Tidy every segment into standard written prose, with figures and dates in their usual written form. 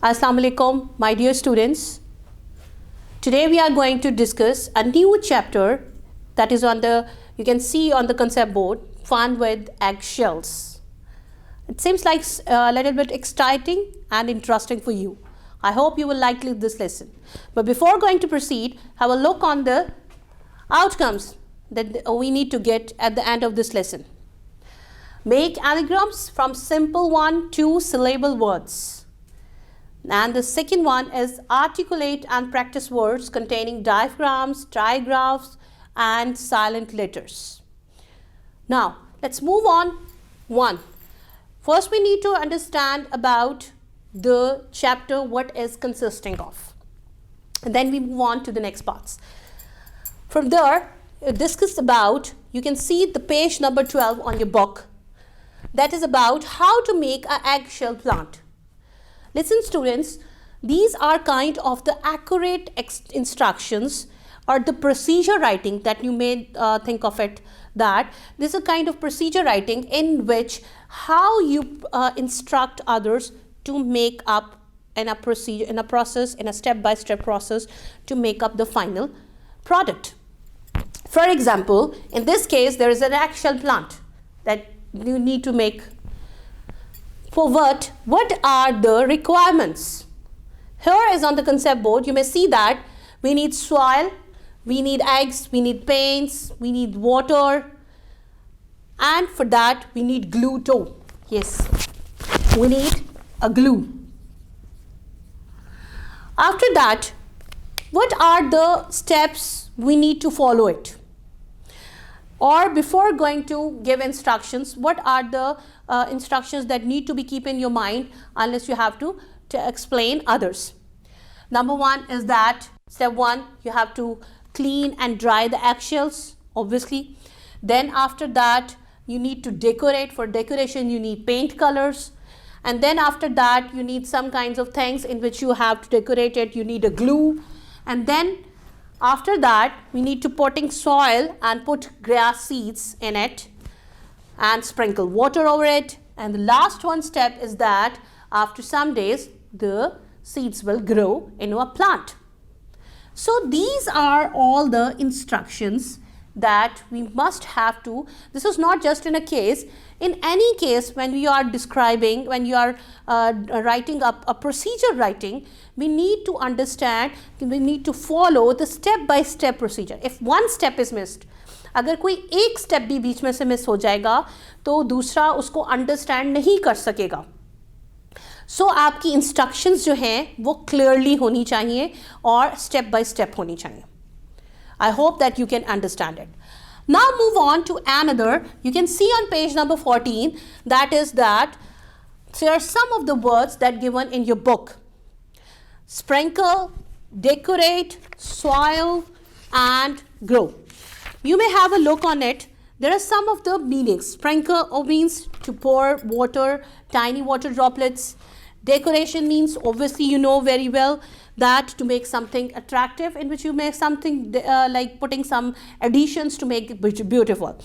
Assalamu alaikum, my dear students. Today we are going to discuss a new chapter that is on the, you can see on the concept board, fun with eggshells. It seems like a little bit exciting and interesting for you. I hope you will like this lesson. But before going to proceed, have a look on the outcomes that we need to get at the end of this lesson. Make anagrams from simple 1 to syllable words. And the second one is articulate and practice words containing diaphragms, trigraphs, and silent letters. Now, let's move on. First, we need to understand about the chapter, what is consisting of. And then we move on to the next parts. From there, discuss about, you can see the page number 12 on your book. That is about how to make an eggshell plant. Listen students, these are kind of the accurate instructions or the procedure writing that you may think of it, that this is a kind of procedure writing in which how you instruct others to make up in a procedure, in a process, in a step-by-step process to make up the final product. For example, in this case, there is an eggshell plant that you need to make. For what are the requirements? Here is on the concept board, you may see that we need soil, we need eggs, we need paints, we need water, and for that we need glue too. Yes, we need a glue. After that, what are the steps we need to follow it? Or before going to give instructions, what are the instructions that need to be keep in your mind unless you have to explain others? Number 1 is that, step 1, you have to clean and dry the eggshells, obviously. Then after that, you need to decorate. For decoration, you need paint colors. And then after that, you need some kinds of things in which you have to decorate it. You need a glue. And then after that, we need to potting soil and put grass seeds in it and sprinkle water over it. And the last one step is that after some days, the seeds will grow into a plant. So these are all the instructions that we must have to. This is not just in a case. In any case, when we are describing, when you are writing up a procedure writing, we need to understand, we need to follow the step-by-step procedure. If one step is missed, अगर कोई एक step भी बीच में से miss हो जाएगा तो दूसरा उसको अंडरस्टैंड नहीं कर सकेगा. सो आपकी इंस्ट्रक्शंस जो हैं वो क्लियरली होनी चाहिए और स्टेप बाय स्टेप होनी चाहिए. I hope that you can understand it. Now move on to another. You can see on page number 14, that is that there are some of the words that given in your book. Sprinkle, decorate, soil, and grow. You may have a look on it. There are some of the meanings. Sprinkle means to pour water, tiny water droplets. Decoration means, obviously you know very well, that to make something attractive, in which you make something like putting some additions to make it beautiful.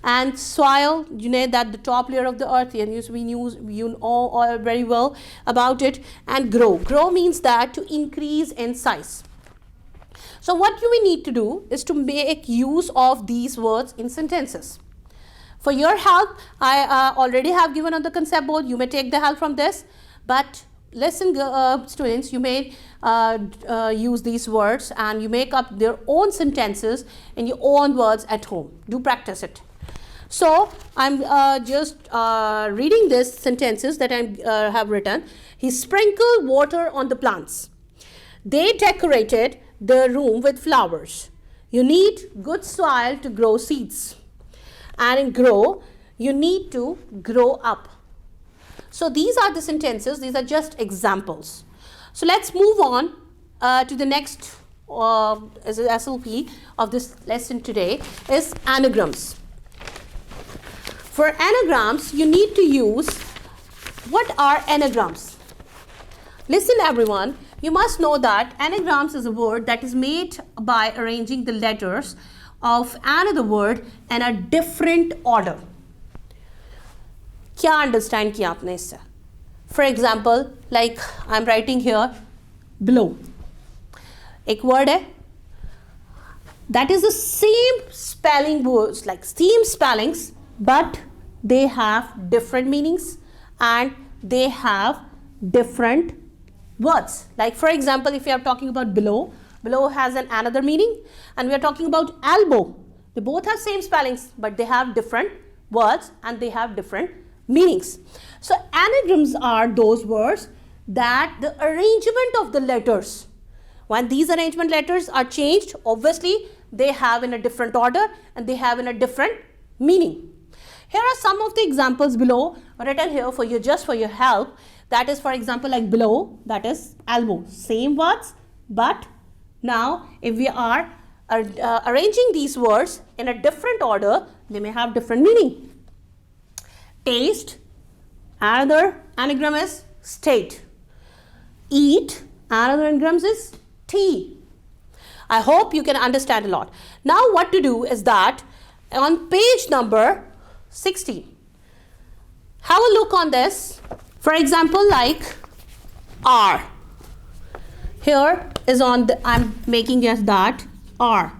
And soil, you know that the top layer of the earth, and you know all very well about it. And grow. Grow means that to increase in size. So what we need to do is to make use of these words in sentences. For your help, I already have given on the concept board. You may take the help from this. But listen, students, you may use these words and you make up their own sentences in your own words at home. Do practice it. So I'm just reading these sentences that I have written. He sprinkled water on the plants. They decorated the room with flowers. You need good soil to grow seeds. And in grow, you need to grow up. So these are the sentences. These are just examples. So let's move on to the next SLP of this lesson today is anagrams. For anagrams, you need to use, what are anagrams? Listen everyone, you must know that anagrams is a word that is made by arranging the letters of another word in a different order. क्या understand किया आपने इससे? For example, like I'm writing here below, एक word है, that is the same spelling words, like same spellings, but they have different meanings and they have different words. Like for example, if you are talking about below, below has another meaning, and we are talking about elbow. They both have same spellings, but they have different words and they have different meanings. So anagrams are those words that the arrangement of the letters, when these arrangement letters are changed, obviously they have in a different order and they have in a different meaning. Here are some of the examples below written here for you, just for your help. That is, for example, like below, that is elbow, same words, but now if we are arranging these words in a different order, they may have different meaning. Taste, another anagram is state. Eat, another anagram is tea. I hope you can understand a lot. Now what to do is that on page number 16, have a look on this. For example, like R. Here is on the, I'm making as that R.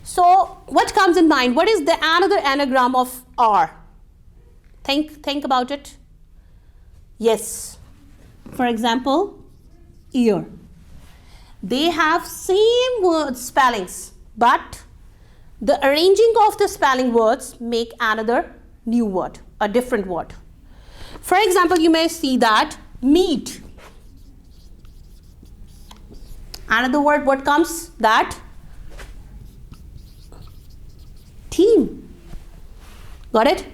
So what comes in mind? What is the another anagram of R? Think about it. Yes. For example, ear. They have same word spellings, but the arranging of the spelling words make another new word, a different word. For example, you may see that meat. Another word, what comes? That team. Got it?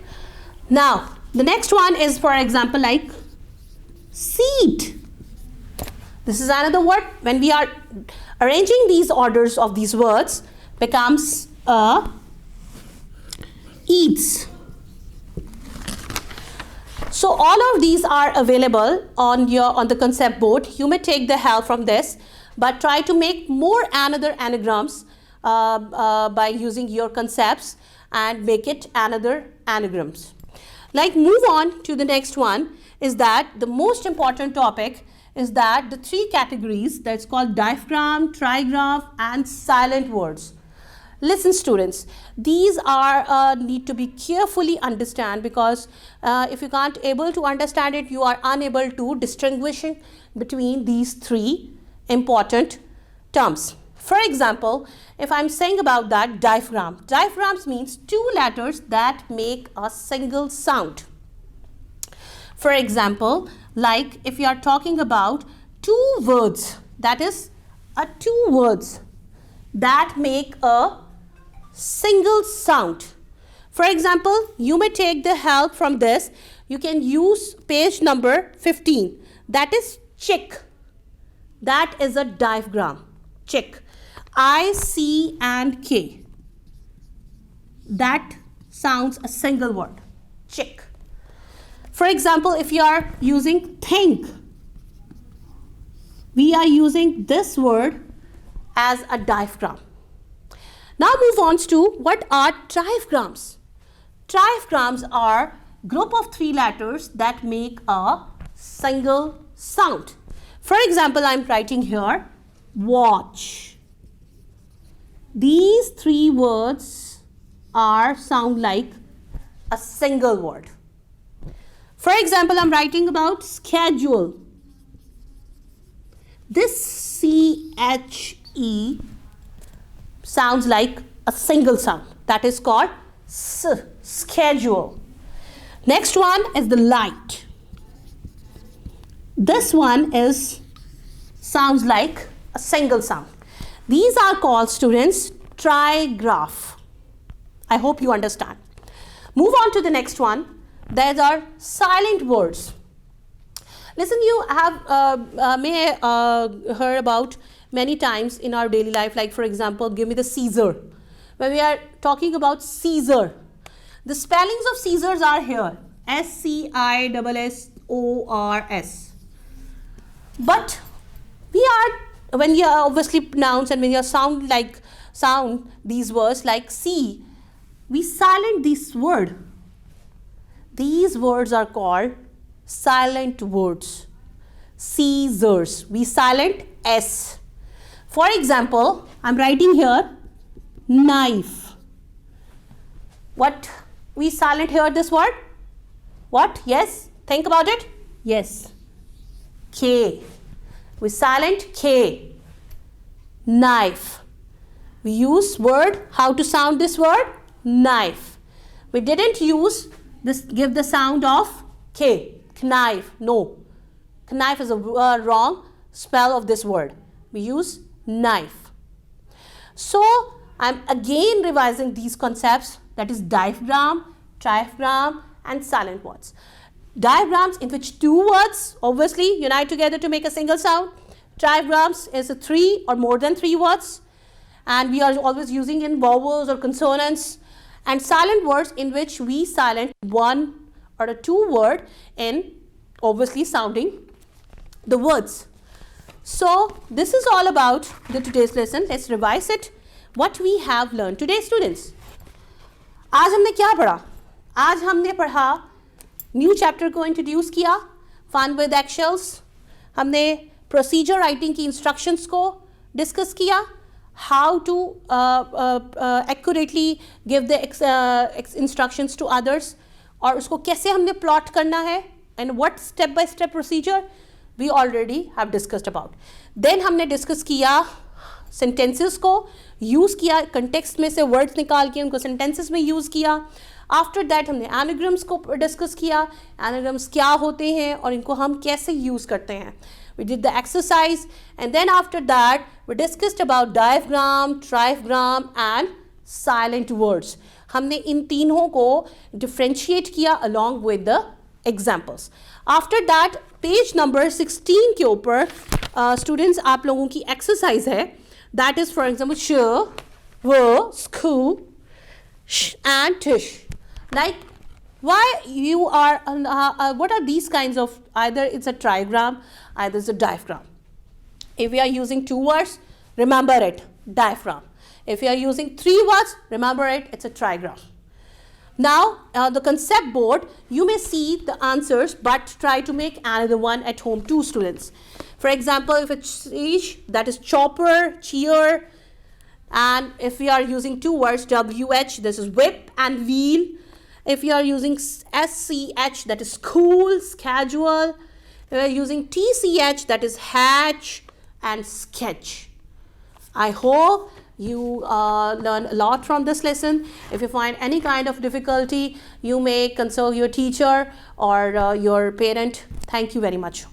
Now, the next one is, for example, like seat. This is another word. When we are arranging these orders of these words, becomes eats. So all of these are available on the concept board. You may take the help from this, but try to make more another anagrams by using your concepts and make it another anagrams. Like, move on to the next one is that the most important topic is that the three categories that's called diaphragm, trigraph and silent words. Listen students, these are need to be carefully understand, because if you can't able to understand it, you are unable to distinguish between these three important terms. For example, if I'm saying about that diaphragm, diaphragms means two letters that make a single sound. For example, like if you are talking about two words, that is two words that make a single sound. For example, you may take the help from this. You can use page number 15. That is chick. That is a diaphragm. Chick. I, C and K. That sounds a single word. Chick. For example, if you are using think, we are using this word as a diaphragm. Now move on to what are trigrams. Trigrams are group of three letters that make a single sound. For example, I'm writing here watch. These three words sound like a single word. For example, I'm writing about schedule. This C-H-E sounds like a single sound. That is called schedule. Next one is the light. This one sounds like a single sound. These are called, students, trigraph. I hope you understand. Move on to the next one. These are silent words. Listen, you have heard about many times in our daily life, like for example, give me the Caesar. When we are talking about Caesar, the spellings of Caesars are here, S-C-I-S-S-O-R-S. But when you are obviously pronounce and when you sound these words like C, we silent this word. These words are called silent words. Scissors. We silent S. For example, I'm writing here knife. What? We silent here this word? What? Yes? Think about it. Yes. K. We silent K. Knife. We use word, how to sound this word? Knife. We didn't use this, give the sound of K. Knife. No. Knife is a wrong spell of this word. We use knife. So, I'm again revising these concepts, that is diaphragm, triaphragm and silent words. Diaphragms in which two words obviously unite together to make a single sound. Triaphragms is a three or more than three words, and we are always using in vowels or consonants. And silent words in which we silent one or a two word in obviously sounding the words. So this is all about the today's lesson. Let's revise it. What we have learned today, students. आज हमने क्या पढ़ा? आज हमने पढ़ा new chapter को introduce किया, fun with axles. हमने प्रोसीजर राइटिंग की इंस्ट्रक्शंस को डिस्कस किया, how to accurately give the instructions to others, और उसको कैसे हमने प्लॉट करना है, and what step by step procedure we already have discussed about. Then हमने डिस्कस किया सेंटेंसेस को, यूज़ किया कंटेक्स्ट में से वर्ड्स निकाल के उनको सेंटेंसेस में यूज़ किया. आफ्टर दैट हमने एनाग्राम्स को डिस्कस किया, एनाग्राम्स क्या होते हैं और इनको हम कैसे यूज़ करते हैं. We did the exercise, and then after that we discussed about diaphragm, triaphragm and silent words. हमने इन तीनों को differentiate किया along with the examples. After that page number 16 के ऊपर students आप लोगों की exercise है, that is for example sh, w, sku, sh and tish. Like why you are what are these kinds of, either it's a trigram, either it's a diaphragm. If we are using two words, remember it, diaphragm. If you are using three words, remember it, it's a trigram. Now the concept board, you may see the answers but try to make another one at home too, students. For example, if it's ish, that is chopper, cheer, and if we are using two words, WH, this is whip and wheel. If you are using SCH, that is school, schedule. If you are using TCH, that is hatch and sketch. I hope you learn a lot from this lesson. If you find any kind of difficulty, you may consult your teacher or your parent. Thank you very much.